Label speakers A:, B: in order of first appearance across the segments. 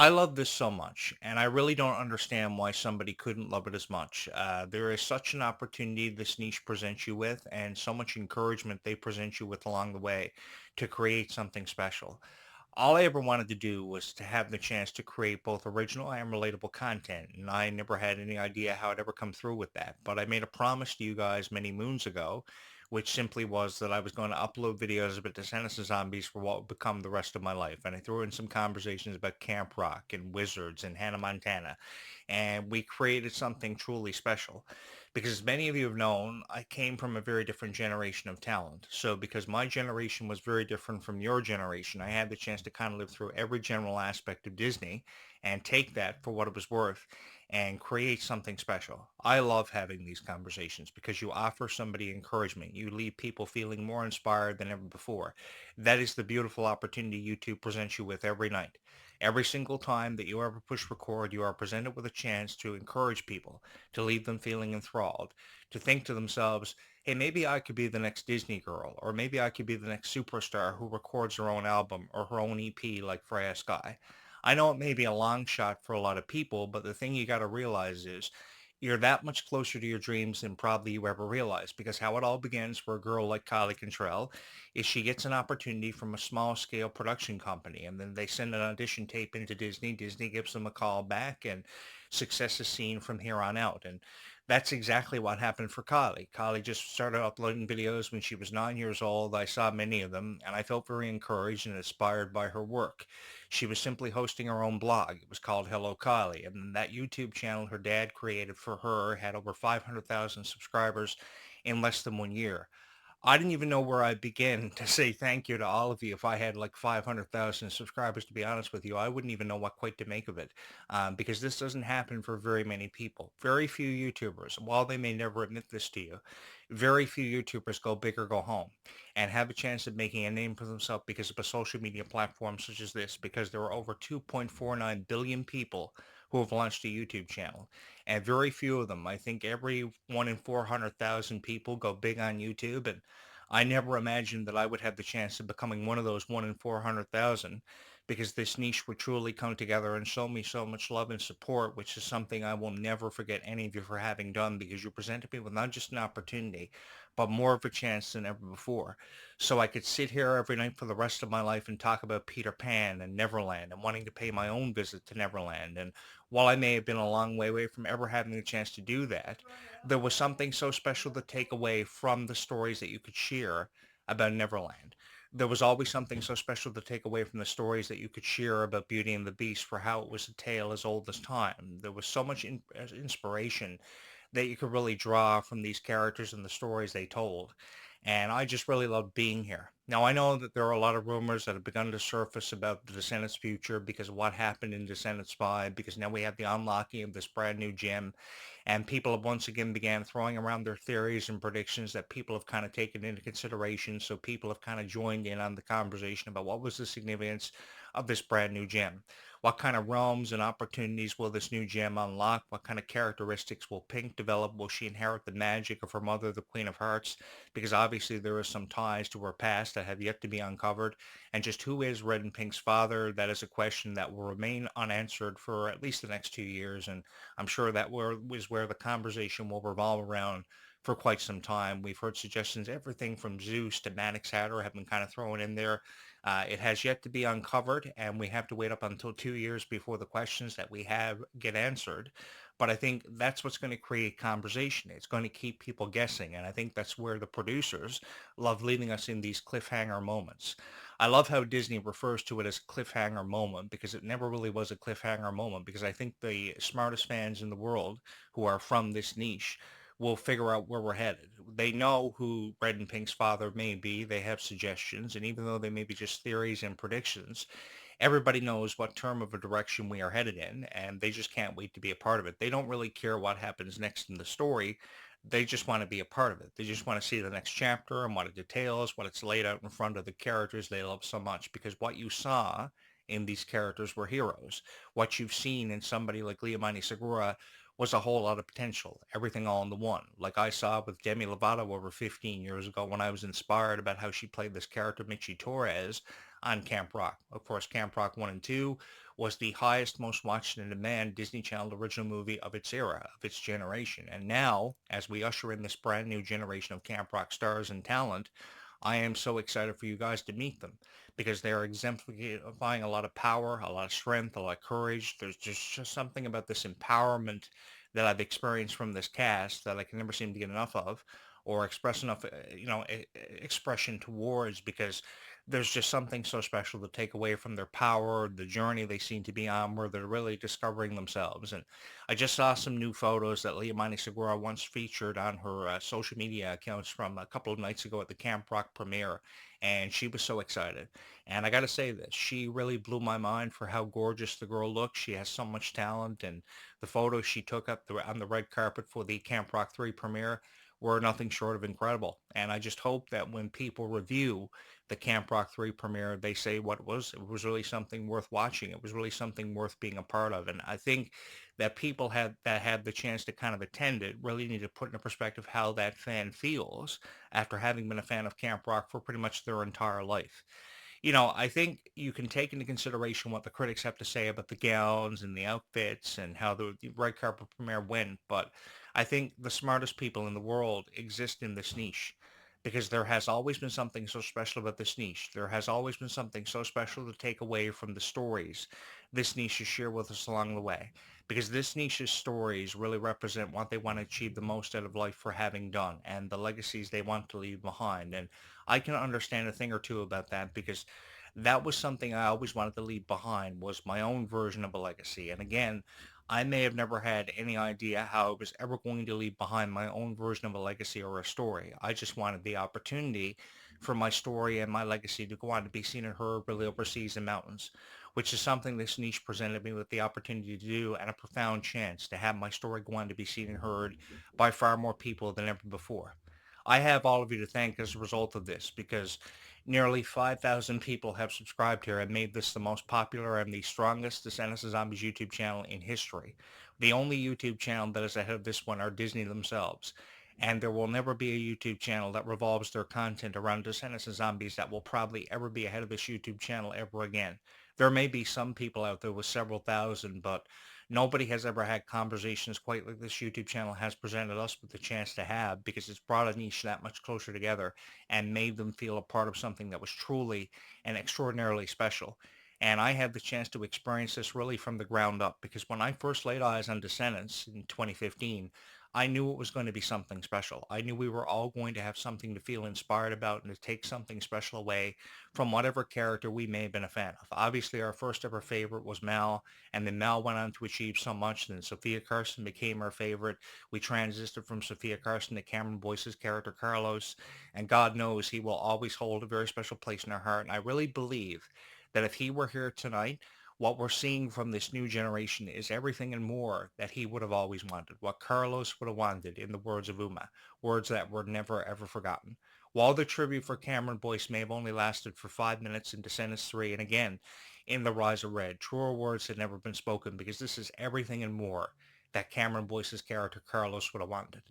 A: I love this so much, and I really don't understand why somebody couldn't love it as much. There is such an opportunity this niche presents you with, and so much encouragement they present you with along the way to create something special. All I ever wanted to do was to have the chance to create both original and relatable content, and I never had any idea how I'd ever come through with that. But I made a promise to you guys many moons ago, which simply was that I was going to upload videos about Descendants of Zombies for what would become the rest of my life. And I threw in some conversations about Camp Rock and Wizards and Hannah Montana, and we created something truly special. Because as many of you have known, I came from a very different generation of talent. So because my generation was very different from your generation, I had the chance to kind of live through every general aspect of Disney and take that for what it was worth and create something special. I love having these conversations because you offer somebody encouragement. You leave people feeling more inspired than ever before. That is the beautiful opportunity YouTube presents you with every night. Every single time that you ever push record, you are presented with a chance to encourage people, to leave them feeling enthralled, to think to themselves, hey, maybe I could be the next Disney girl, or maybe I could be the next superstar who records her own album or her own EP like Freya Sky. I know it may be a long shot for a lot of people, but the thing you got to realize is you're that much closer to your dreams than probably you ever realized, because how it all begins for a girl like Kylie Cantrell is she gets an opportunity from a small scale production company, and then they send an audition tape into Disney. Disney gives them a call back, and success is seen from here on out. And that's exactly what happened for Kylie. Kylie just started uploading videos when she was 9 years old. I saw many of them, and I felt very encouraged and inspired by her work. She was simply hosting her own blog. It was called Hello Kylie. And that YouTube channel her dad created for her had over 500,000 subscribers in less than 1 year. I didn't even know where I'd begin to say thank you to all of you. If I had like 500,000 subscribers, to be honest with you, I wouldn't even know what quite to make of it, because this doesn't happen for very many people. Very few YouTubers, while they may never admit this to you, very few YouTubers go big or go home and have a chance of making a name for themselves because of a social media platform such as this, because there are over 2.49 billion people who have launched a YouTube channel. And very few of them, I think every one in 400,000 people go big on YouTube. And I never imagined that I would have the chance of becoming one of those one in 400,000, because this niche would truly come together and show me so much love and support, which is something I will never forget any of you for having done, because you presented me with not just an opportunity, but more of a chance than ever before. So I could sit here every night for the rest of my life and talk about Peter Pan and Neverland and wanting to pay my own visit to Neverland. And while I may have been a long way away from ever having the chance to do that, there was something so special to take away from the stories that you could share about Neverland. There was always something so special to take away from the stories that you could share about Beauty and the Beast, for how it was a tale as old as time. There was so much inspiration that you could really draw from these characters and the stories they told. And I just really love being here. Now, I know that there are a lot of rumors that have begun to surface about the Descendants' future because of what happened in Descendants 5, because now we have the unlocking of this brand new gem, and people have once again began throwing around their theories and predictions that people have kind of taken into consideration. So people have kind of joined in on the conversation about what was the significance of this brand new gem. What kind of realms and opportunities will this new gem unlock? What kind of characteristics will Pink develop? Will she inherit the magic of her mother, the Queen of Hearts? Because obviously there are some ties to her past that have yet to be uncovered. And just who is Red and Pink's father? That is a question that will remain unanswered for at least the next 2 years. And I'm sure that is where the conversation will revolve around for quite some time. We've heard suggestions, everything from Zeus to Mannix Hatter have been kind of thrown in there. It has yet to be uncovered, and we have to wait up until 2 years before the questions that we have get answered. But I think that's what's going to create conversation. It's going to keep people guessing, and I think that's where the producers love leaving us in these cliffhanger moments. I love how Disney refers to it as cliffhanger moment, because it never really was a cliffhanger moment, because I think the smartest fans in the world who are from this niche will figure out where we're headed. They know who Red and Pink's father may be. They have suggestions, and even though they may be just theories and predictions, everybody knows what term of a direction we are headed in, and they just can't wait to be a part of it. They don't really care what happens next in the story. They just want to be a part of it. They just want to see the next chapter and what it details, what it's laid out in front of the characters they love so much. Because what you saw in these characters were heroes. What you've seen in somebody like Liamani Segura was a whole lot of potential, everything all in the one. Like I saw with Demi Lovato over 15 years ago, when I was inspired about how she played this character, Michi Torres, on Camp Rock. Of course, Camp Rock 1 and 2 was the highest, most watched in demand Disney Channel original movie of its era, of its generation. And now, as we usher in this brand new generation of Camp Rock stars and talent, I am so excited for you guys to meet them because they are exemplifying a lot of power, a lot of strength, a lot of courage. There's just something about this empowerment that I've experienced from this cast that I can never seem to get enough of or express enough, expression towards because there's just something so special to take away from their power, the journey they seem to be on where they're really discovering themselves. And I just saw some new photos that Leomani Segura once featured on her social media accounts from a couple of nights ago at the Camp Rock premiere, and she was so excited. And I got to say this, she really blew my mind for how gorgeous the girl looks. She has so much talent, and the photos she took on the red carpet for the Camp Rock 3 premiere were nothing short of incredible. And I just hope that when people review the Camp Rock 3 premiere, they say what it was really something worth watching. It was really something worth being a part of. And I think that people had the chance to kind of attend it really need to put into perspective how that fan feels after having been a fan of Camp Rock for pretty much their entire life. I think you can take into consideration what the critics have to say about the gowns and the outfits and how the red carpet premiere went, but I think the smartest people in the world exist in this niche because there has always been something so special about this niche. There has always been something so special to take away from the stories this niche has shared with us along the way. Because this niche's stories really represent what they want to achieve the most out of life for having done and the legacies they want to leave behind. And I can understand a thing or two about that because that was something I always wanted to leave behind was my own version of a legacy. And again, I may have never had any idea how I was ever going to leave behind my own version of a legacy or a story. I just wanted the opportunity for my story and my legacy to go on to be seen and heard really overseas in mountains, which is something this niche presented me with the opportunity to do and a profound chance to have my story go on to be seen and heard by far more people than ever before. I have all of you to thank as a result of this because nearly 5,000 people have subscribed here and made this the most popular and the strongest Descendants of Zombies YouTube channel in history. The only YouTube channel that is ahead of this one are Disney themselves. And there will never be a YouTube channel that revolves their content around Descendants of Zombies that will probably ever be ahead of this YouTube channel ever again. There may be some people out there with several thousand, but nobody has ever had conversations quite like this YouTube channel has presented us with the chance to have because it's brought a niche that much closer together and made them feel a part of something that was truly and extraordinarily special. And I had the chance to experience this really from the ground up because when I first laid eyes on Descendants in 2015, I knew it was going to be something special. I knew we were all going to have something to feel inspired about and to take something special away from whatever character we may have been a fan of. Obviously, our first ever favorite was Mal, and then Mal went on to achieve so much. Then Sophia Carson became our favorite. We transitioned from Sophia Carson to Cameron Boyce's character Carlos, and God knows he will always hold a very special place in our heart. And I really believe that if he were here tonight, what we're seeing from this new generation is everything and more that he would have always wanted, what Carlos would have wanted, in the words of Uma, words that were never ever forgotten. While the tribute for Cameron Boyce may have only lasted for 5 minutes in Descendants 3, and again, in The Rise of Red, truer words had never been spoken because this is everything and more that Cameron Boyce's character Carlos would have wanted.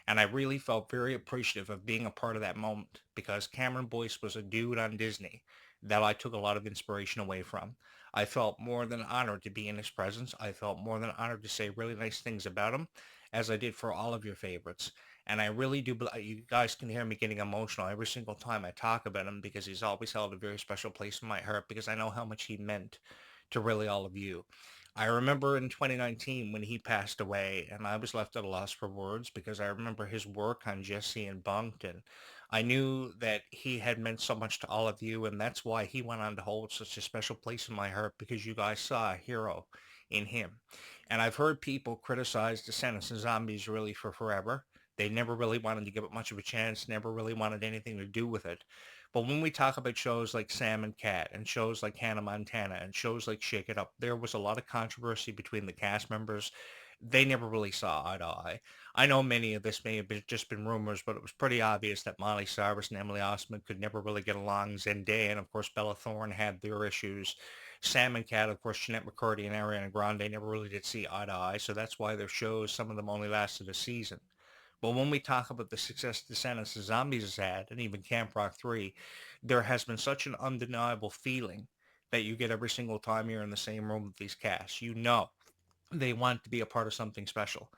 A: And I really felt very appreciative of being a part of that moment because Cameron Boyce was a dude on Disney that I took a lot of inspiration away from. I felt more than honored to be in his presence. I felt more than honored to say really nice things about him, as I did for all of your favorites. And I really do, you guys can hear me getting emotional every single time I talk about him because he's always held a very special place in my heart because I know how much he meant to really all of you. I remember in 2019 when he passed away and I was left at a loss for words because I remember his work on Jesse and Bunked, and I knew that he had meant so much to all of you, and that's why he went on to hold such a special place in my heart because you guys saw a hero in him. And I've heard people criticize Descendants and Zombies really for forever. They never really wanted to give it much of a chance, never really wanted anything to do with it. But when we talk about shows like Sam and Cat and shows like Hannah Montana and shows like Shake It Up, there was a lot of controversy between the cast members. They never really saw eye to eye. I know many of this may have just been rumors, but it was pretty obvious that Molly Cyrus and Emily Osment could never really get along. Zendaya and, of course, Bella Thorne had their issues. Sam and Cat, of course, Jeanette McCurdy and Ariana Grande never really did see eye to eye, so that's why their shows, some of them only lasted a season. But when we talk about the success Descendants of Zombies has had, and even Camp Rock 3, there has been such an undeniable feeling that you get every single time you're in the same room with these casts. You know they want to be a part of something special.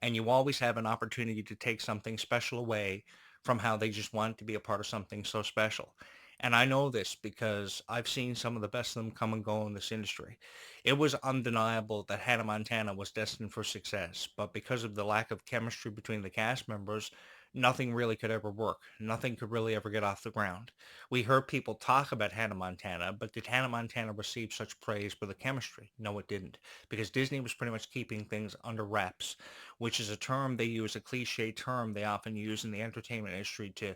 A: And you always have an opportunity to take something special away from how they just want to be a part of something so special. And I know this because I've seen some of the best of them come and go in this industry. It was undeniable that Hannah Montana was destined for success, but because of the lack of chemistry between the cast members, nothing really could ever work. Nothing could really ever get off the ground. We heard people talk about Hannah Montana, but did Hannah Montana receive such praise for the chemistry? No, it didn't, because Disney was pretty much keeping things under wraps, which is a term they use, a cliche term they often use in the entertainment industry to,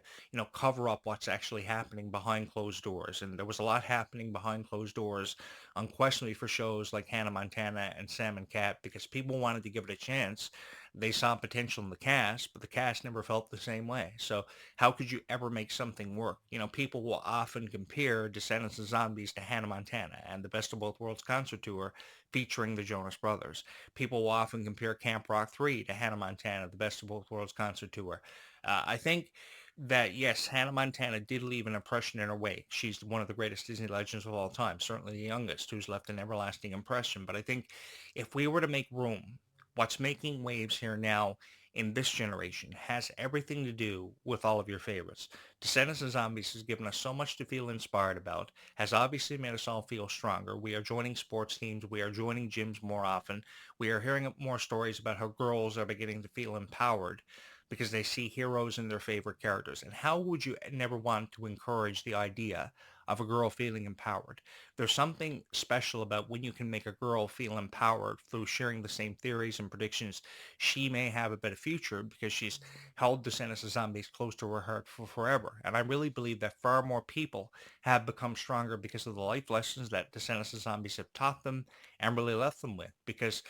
A: cover up what's actually happening behind closed doors. And there was a lot happening behind closed doors, unquestionably, for shows like Hannah Montana and Sam and Cat, because people wanted to give it a chance. They saw potential in the cast, but the cast never felt the same way. So how could you ever make something work? People will often compare Descendants of Zombies to Hannah Montana and the Best of Both Worlds concert tour featuring the Jonas Brothers. People will often compare Camp Rock 3 to Hannah Montana, the Best of Both Worlds concert tour. I think that, yes, Hannah Montana did leave an impression in her wake. She's one of the greatest Disney legends of all time, certainly the youngest, who's left an everlasting impression. But I think if we were to make room, what's making waves here now in this generation has everything to do with all of your favorites. Descendants of Zombies has given us so much to feel inspired about, has obviously made us all feel stronger. We are joining sports teams. We are joining gyms more often. We are hearing more stories about how girls are beginning to feel empowered because they see heroes in their favorite characters. And how would you never want to encourage the idea of a girl feeling empowered? There's something special about when you can make a girl feel empowered through sharing the same theories and predictions. She may have a better future because she's held Descendants of Zombies close to her heart for forever. And I really believe that far more people have become stronger because of the life lessons that Descendants of Zombies have taught them and really left them with. Because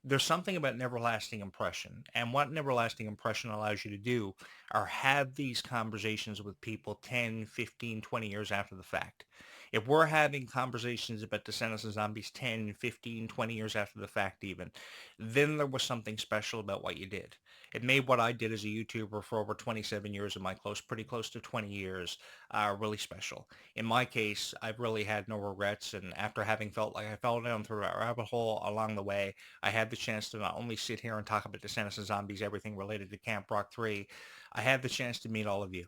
A: there's something about an everlasting impression. And what an everlasting impression allows you to do are have these conversations with people 10, 15, 20 years after the fact. If we're having conversations about Descendants of Zombies 10, 15, 20 years after the fact even, then there was something special about what you did. It made what I did as a YouTuber for over 27 years of my pretty close to 20 years, really special. In my case, I've really had no regrets, and after having felt like I fell down through a rabbit hole along the way, I had the chance to not only sit here and talk about Descendants of Zombies, everything related to Camp Rock 3, I had the chance to meet all of you.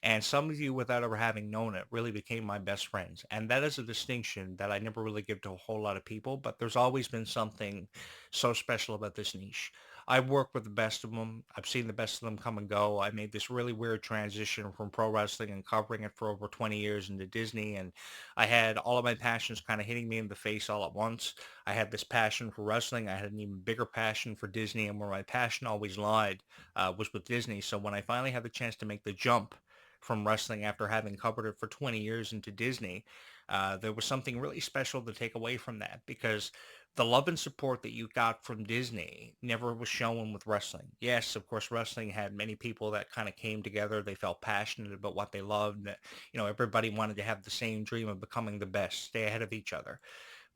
A: And some of you, without ever having known it, really became my best friends. And that is a distinction that I never really give to a whole lot of people, but there's always been something so special about this niche. I've worked with the best of them. I've seen the best of them come and go. I made this really weird transition from pro wrestling and covering it for over 20 years into Disney. And I had all of my passions kind of hitting me in the face all at once. I had this passion for wrestling. I had an even bigger passion for Disney. And where my passion always lied was with Disney. So when I finally had the chance to make the jump from wrestling after having covered it for 20 years into Disney, there was something really special to take away from that because the love and support that you got from Disney never was shown with wrestling. Yes, of course, wrestling had many people that kind of came together. They felt passionate about what they loved. That, everybody wanted to have the same dream of becoming the best, stay ahead of each other.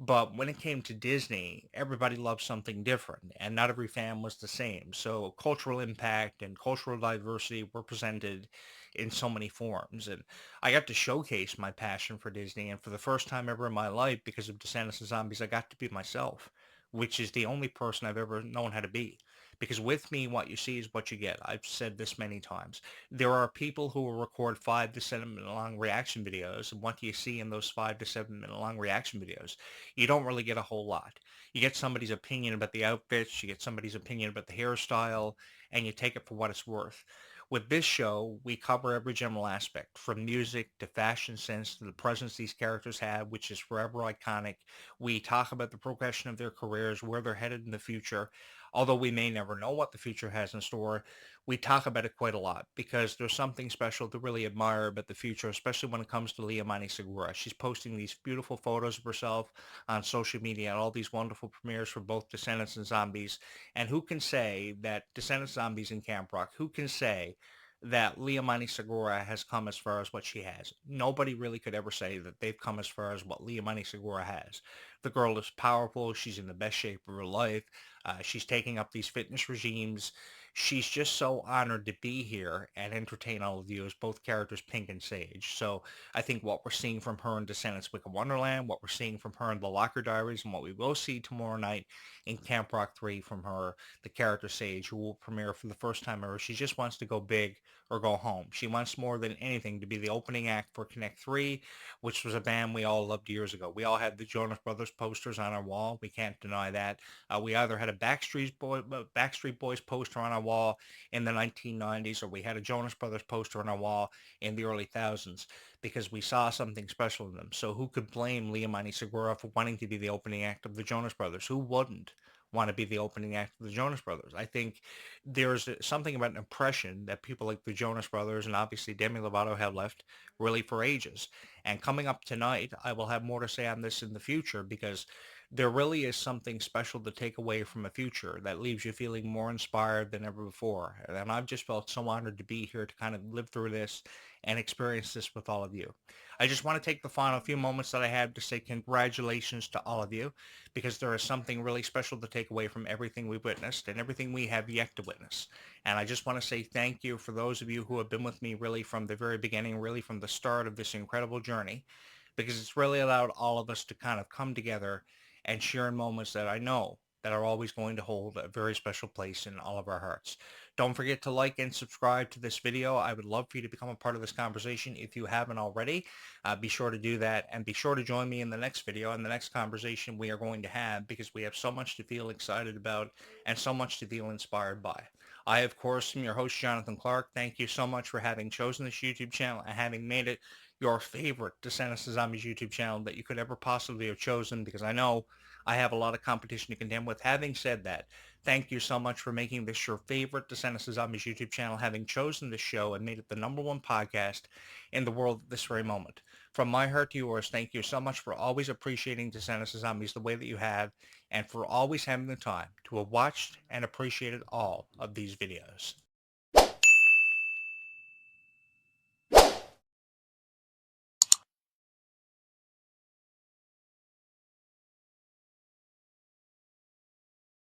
A: But when it came to Disney, everybody loved something different, and not every fan was the same. So cultural impact and cultural diversity were presented in so many forms. And I got to showcase my passion for Disney, and for the first time ever in my life, because of Descendants of Zombies, I got to be myself, which is the only person I've ever known how to be. Because with me, what you see is what you get. I've said this many times. There are people who will record 5 to 7 minute long reaction videos, and what do you see in those 5 to 7 minute long reaction videos? You don't really get a whole lot. You get somebody's opinion about the outfits, you get somebody's opinion about the hairstyle, and you take it for what it's worth. With this show, we cover every general aspect, from music to fashion sense to the presence these characters have, which is forever iconic. We talk about the progression of their careers, where they're headed in the future. Although we may never know what the future has in store, we talk about it quite a lot because there's something special to really admire about the future, especially when it comes to Leomani Segura. She's posting these beautiful photos of herself on social media and all these wonderful premieres for both Descendants and Zombies. And who can say that Descendants, Zombies, and Camp Rock, who can say that Leomani Segura has come as far as what she has? Nobody really could ever say that they've come as far as what Leomani Segura has. The girl is powerful. She's in the best shape of her life. She's taking up these fitness regimes. She's just so honored to be here and entertain all of you as both characters, Pink and Sage. So I think what we're seeing from her in Descendants Wicked Wonderland, what we're seeing from her in the Locker Diaries, and what we will see tomorrow night in Camp Rock 3 from her, the character Sage, who will premiere for the first time ever. She just wants to go big or go home. She wants more than anything to be the opening act for Connect 3, which was a band we all loved years ago. We all had the Jonas Brothers posters on our wall. We can't deny that. We either had a Backstreet Boys poster on our wall in the 1990s, or we had a Jonas Brothers poster on our wall in the early thousands because we saw something special in them. So who could blame Liamani Segura for wanting to be the opening act of the Jonas Brothers? Who wouldn't want to be the opening act of the Jonas Brothers? I think there's something about an impression that people like the Jonas Brothers and obviously Demi Lovato have left really for ages. And coming up tonight, I will have more to say on this in the future because there really is something special to take away from a future that leaves you feeling more inspired than ever before. And I've just felt so honored to be here to kind of live through this and experience this with all of you. I just want to take the final few moments that I have to say congratulations to all of you because there is something really special to take away from everything we've witnessed and everything we have yet to witness. And I just want to say thank you for those of you who have been with me really from the very beginning, really from the start of this incredible journey, because it's really allowed all of us to kind of come together and share in moments that I know that are always going to hold a very special place in all of our hearts. Don't forget to like and subscribe to this video. I would love for you to become a part of this conversation if you haven't already. Be sure to do that and be sure to join me in the next video and the next conversation we are going to have because we have so much to feel excited about and so much to feel inspired by. I, of course, am your host, Jonathan Clarke. Thank you so much for having chosen this YouTube channel and having made it your favorite Descendants of Zombies YouTube channel that you could ever possibly have chosen because I know I have a lot of competition to contend with. Having said that, thank you so much for making this your favorite Descendants of Zombies YouTube channel, having chosen this show and made it the #1 podcast in the world at this very moment. From my heart to yours, thank you so much for always appreciating Descendants of Zombies the way that you have and for always having the time to have watched and appreciated all of these videos.